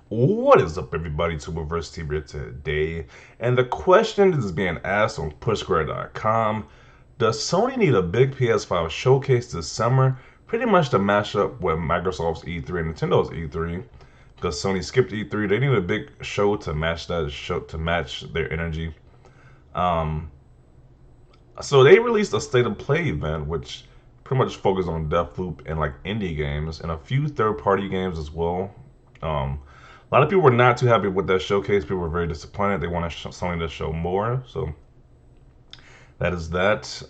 What is up, everybody? Tuberverse here today, and the question is being asked on PushSquare.com: does Sony need a big PS5 showcase this summer, pretty much to match up with Microsoft's E3 and Nintendo's E3? Because Sony skipped E3, they need a big show to match that show to match their energy. Um, so they released a state of play event, which pretty much focused on Deathloop and like indie games and a few third-party games as well. A lot of people were not too happy with that showcase. People were very disappointed. They want Sony to show more. So that is that.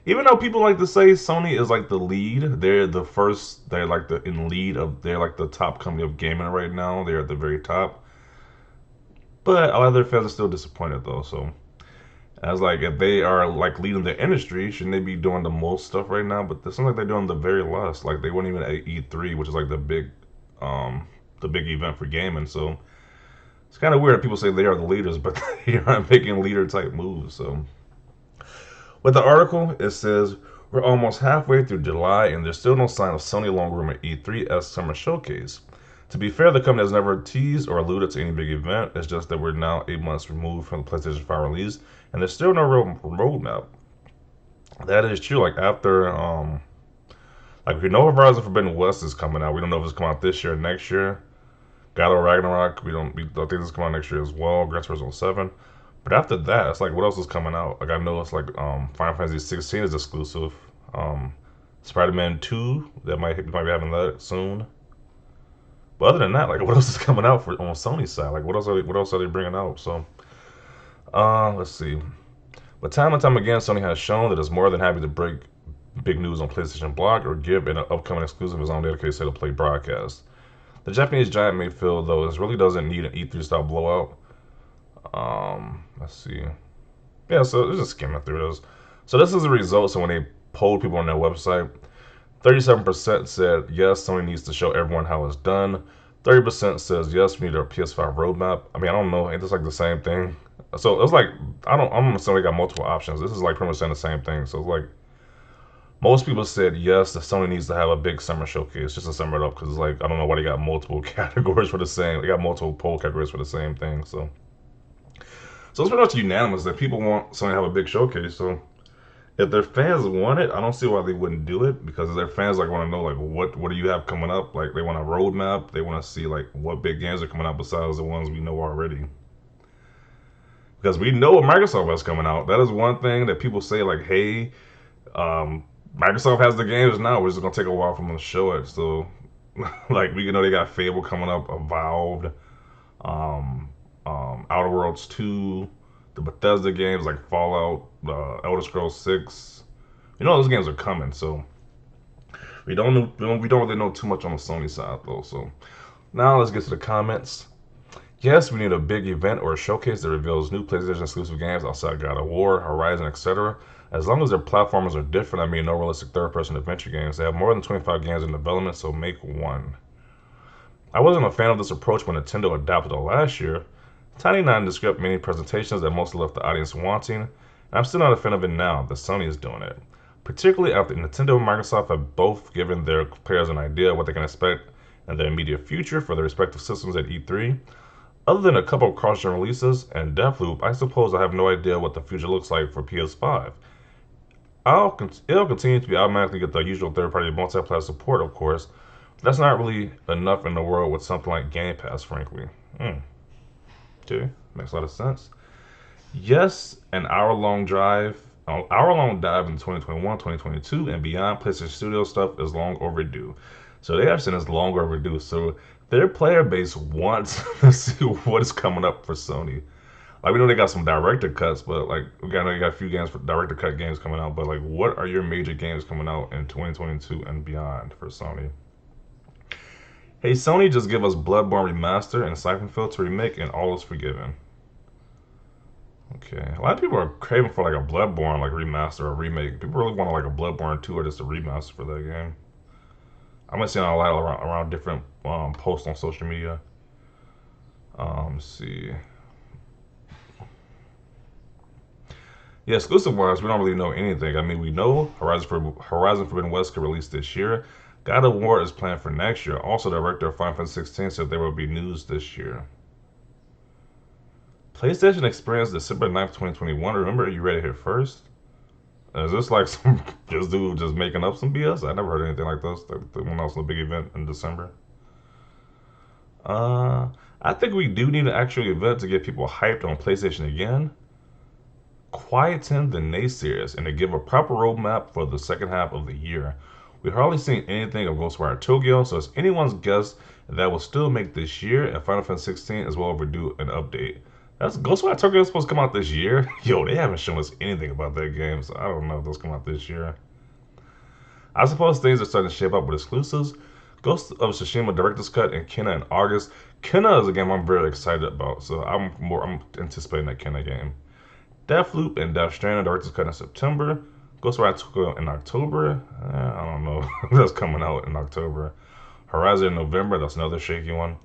Even though people like to say Sony is like the lead, they're the first. They're like the in lead of. They're like the top company of gaming right now. They're at the very top. But a lot of their fans are still disappointed though. So as like if they are like leading the industry, shouldn't they be doing the most stuff right now? But it seems like they're doing the very less. Like they weren't even at E3, which is like um, the big event for gaming. So it's kind of weird that people say they are the leaders, but they aren't making leader type moves. So with the article, it says we're almost halfway through July and there's still no sign of Sony long room at E3 as summer showcase. To be fair, the company has never teased or alluded to any big event. It's just that we're now 8 months removed from the PlayStation 5 release, and there's still no real roadmap. That is true. Like we know Horizon Forbidden West is coming out. We don't know if it's coming out this year or next year. God of Ragnarok, we don't think this is coming out next year as well. Gran Turismo 7. But after that, it's like what else is coming out? Like I know it's like Final Fantasy 16 is exclusive. Um, Spider-Man 2 that might be having that soon. But other than that, like what else is coming out for on Sony's side? Like what else are they bringing out? So let's see. But time and time again, Sony has shown that it's more than happy to break big news on PlayStation Blog or give an upcoming exclusive his own dedicated state of play broadcast. The Japanese giant may feel though this really doesn't need an E3 style blowout. Let's see. Yeah, so just skimming through those. So this is the result. So when they polled people on their website, 37% said yes, Sony needs to show everyone how it's done. 30% says yes, we need a PS5 roadmap. I mean, I don't know, it's like the same thing. So it's like I'm assuming they got multiple options. This is like pretty much saying the same thing. So it's like most people said yes, that Sony needs to have a big summer showcase just to sum it up because it's like I don't know why they got multiple categories for the same. They got multiple poll categories for the same thing. So it's pretty much unanimous that people want Sony to have a big showcase. So if their fans want it, I don't see why they wouldn't do it because their fans like want to know like what do you have coming up? Like they want a roadmap. They want to see like what big games are coming out besides the ones we know already. Because we know what Microsoft has coming out. That is one thing that people say like, hey, um, Microsoft has the games now. We're just gonna take a while for them to show it. So like we know they got Fable coming up, Evolved, um, Outer Worlds 2, the Bethesda games like Fallout, Elder Scrolls 6. You know those games are coming, so we don't really know too much on the Sony side though. So now let's get to the comments. Yes, we need a big event or a showcase that reveals new PlayStation exclusive games outside God of War, Horizon, etc. As long as their platforms are different, I mean no realistic third-person adventure games. They have more than 25 games in development, so make one. I wasn't a fan of this approach when Nintendo adapted it last year. Tiny Nine described many presentations that mostly left the audience wanting, and I'm still not a fan of it now that Sony is doing it. Particularly after Nintendo and Microsoft have both given their players an idea of what they can expect in the immediate future for their respective systems at E3. Other than a couple of cross-gen releases and Deathloop, I suppose I have no idea what the future looks like for PS5. It'll continue to be automatically get the usual third-party multiplayer support, of course, but that's not really enough in the world with something like Game Pass, frankly. Okay, makes a lot of sense. Yes, an hour-long dive in 2021, 2022, and beyond PlayStation Studio stuff is long overdue. So they have said it's long overdue. So their player base wants to see what is coming up for Sony. Like we know they got some director cuts, but like we got a few games for director cut games coming out. But like, what are your major games coming out in 2022 and beyond for Sony? Hey, Sony, just give us Bloodborne Remaster and Siphon Filter remake, and all is forgiven. Okay, a lot of people are craving for like a Bloodborne like remaster or remake. People really want like a Bloodborne 2 or just a remaster for that game. I'm gonna see a lot around different posts on social media. Let's see. Yeah, exclusive wise, we don't really know anything. I mean, we know Horizon Forbidden West could release this year. God of War is planned for next year. Also, the director of Final Fantasy 16 said there will be news this year. PlayStation Experience December 9th, 2021. Remember, you read it here first? Is this like some just dude just making up some BS? I never heard anything like this. When else was a big event in December. Uh, I think we do need an actual event to get people hyped on PlayStation again. Quieten the naysayers and to give a proper roadmap for the second half of the year. We've hardly seen anything of Ghostwire Tokyo, so it's anyone's guess that will still make this year, and Final Fantasy 16 is well overdue an update. That's Ghostwire Tokyo is supposed to come out this year. Yo, they haven't shown us anything about that game, so I don't know if those come out this year. I suppose things are starting to shape up with exclusives. Ghost of Tsushima Director's Cut and Kena in August. Kena is a game I'm very excited about, so I'm anticipating that Kena game. Deathloop and Death Stranding Director's Cut in September. Ghostwire Tokyo in October. I don't know. That's coming out in October. Horizon in November. That's another shaky one.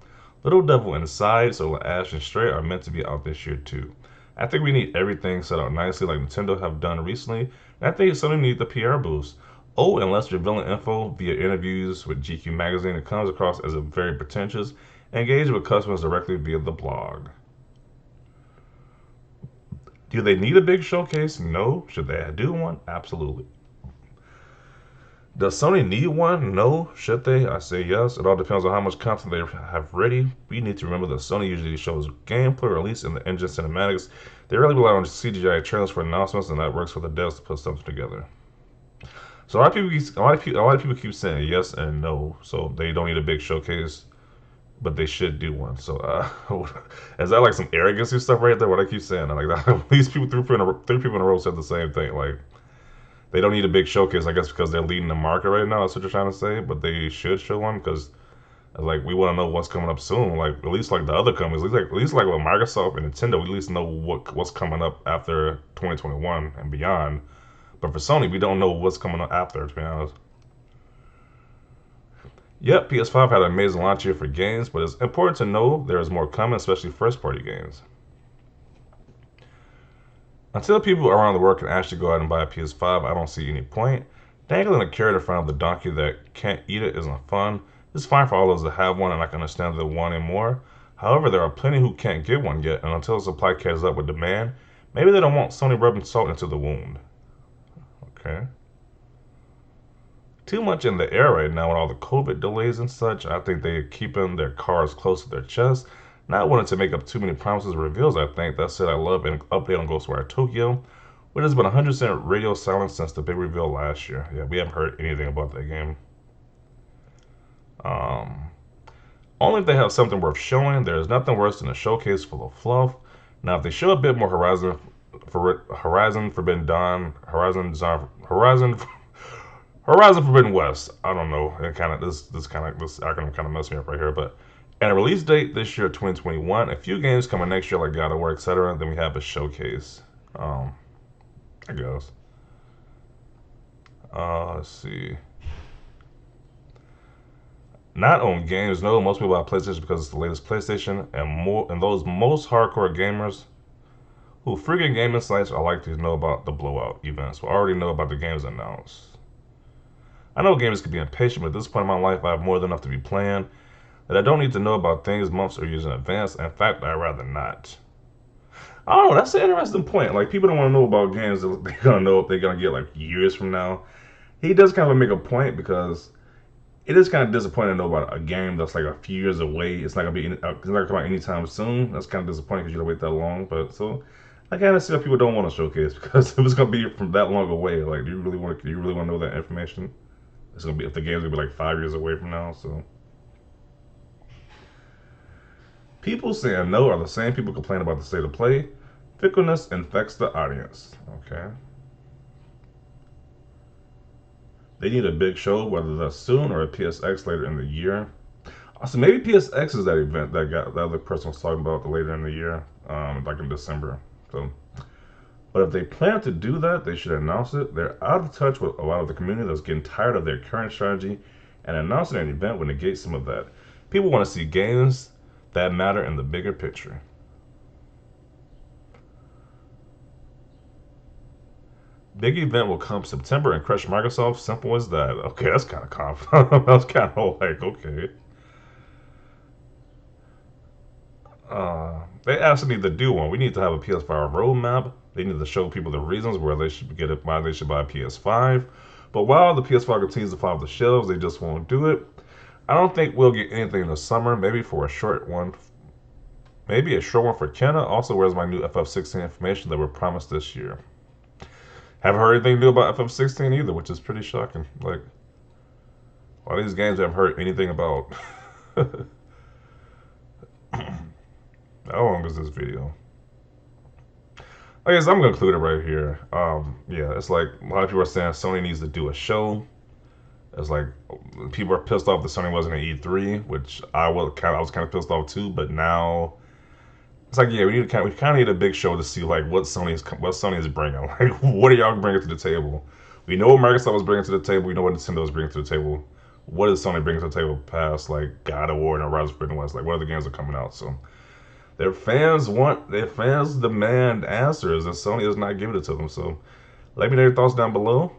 Little Devil Inside, Solar Ash, and Stray are meant to be out this year too. I think we need everything set out nicely like Nintendo have done recently, and I think Sony needs the PR boost. Oh, and less revealing info via interviews with GQ Magazine, it comes across as a very pretentious, and engage with customers directly via the blog. Do they need a big showcase? No. Should they do one? Absolutely. Does Sony need one? No. Should they? I say yes. It all depends on how much content they have ready. We need to remember that Sony usually shows gameplay, or at least in the engine cinematics. They really rely on CGI trailers for announcements, and that works for the devs to put something together. So a lot of people keep saying yes and no. So they don't need a big showcase, but they should do one. So is that like some arrogancy stuff right there? What I keep saying, like that, these people, three people in a row said the same thing. Like they don't need a big showcase, I guess, because they're leading the market right now. That's what you're trying to say. But they should show one because, like, we want to know what's coming up soon. Like at least like the other companies, at least like with Microsoft and Nintendo, we at least know what's coming up after 2021 and beyond. But for Sony, we don't know what's coming up after, to be honest. Yep, PS5 had an amazing launch year for games, but it's important to know there is more coming, especially first-party games. Until people around the world can actually go out and buy a PS5, I don't see any point. Dangling a carrot in front of the donkey that can't eat it isn't fun. It's fine for all those that have one, and I can understand the wanting more. However, there are plenty who can't get one yet, and until the supply catches up with demand, maybe they don't want Sony rubbing salt into the wound. Okay. Too much in the air right now with all the COVID delays and such. I think they're keeping their cards close to their chest, not wanting to make up too many promises or reveals. I think that said, I love an update on Ghostwire Tokyo, which has been 100% radio silence since the big reveal last year. Yeah, we haven't heard anything about that game. Um, Only if they have something worth showing. There is nothing worse than a showcase full of fluff. Now, if they show a bit more Horizon Forbidden Dawn, Horizon Forbidden West. I don't know. It kind of this acronym kind of messed me up right here, but and a release date this year, 2021. A few games coming next year, like God of War, etc. Then we have a showcase. I guess. Let's see. Not on games. No, most people buy PlayStation because it's the latest PlayStation, and those most hardcore gamers who freaking gaming sites are likely to know about the blowout events. We already know about the games announced. I know gamers can be impatient, but at this point in my life, I have more than enough to be playing that I don't need to know about things months or years in advance. In fact, I'd rather not. Oh, that's an interesting point. Like, people don't want to know about games that they're going to know if they're going to get, like, years from now. He does kind of make a point because it is kind of disappointing to know about a game that's, like, a few years away. It's not going to come out anytime soon. That's kind of disappointing because you don't wait that long. But, so, I kind of see how people don't want to showcase because if it's going to be from that long away, like, do you really want to know that information? It's gonna be if the game's gonna be like 5 years away from now. So people saying no are the same people complaining about the state of play. Fickleness infects the audience. Okay. They need a big show, whether that's soon or a PSX later in the year. Also, maybe PSX is that event that other person was talking about later in the year, like in December. So. But if they plan to do that, they should announce it. They're out of touch with a lot of the community that's getting tired of their current strategy, and announcing an event would negate some of that. People want to see games that matter in the bigger picture. Big event will come September and crush Microsoft. Simple as that. Okay, that's kind of confident. That's kind of like okay. They actually need to do one. We need to have a PS5 roadmap. They need to show people the reasons where they should get it, why they should buy a PS5. But while the PS5 continues to fall off the shelves, they just won't do it. I don't think we'll get anything in the summer. Maybe for a short one. Maybe a short one for Kenna. Also, where's my new FF16 information that were promised this year? Haven't heard anything new about FF16 either, which is pretty shocking. Like, all these games I haven't heard anything about. How long is this video? I guess I'm gonna conclude it right here. Yeah, it's like a lot of people are saying Sony needs to do a show. It's like people are pissed off that Sony wasn't at E3, which I was kind of pissed off too. But now it's like, yeah, we kind of need a big show to see like what Sony is bringing. Like, what are y'all bringing to the table? We know what Microsoft was bringing to the table. We know what Nintendo is bringing to the table. What is Sony bringing to the table past like God of War and Rise of Forbidden West? Like, what other games are coming out? So their fans demand answers, and Sony is not giving it to them. So let me know your thoughts down below.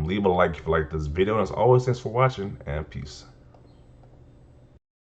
Leave a like if you like this video, and as always, thanks for watching, and peace.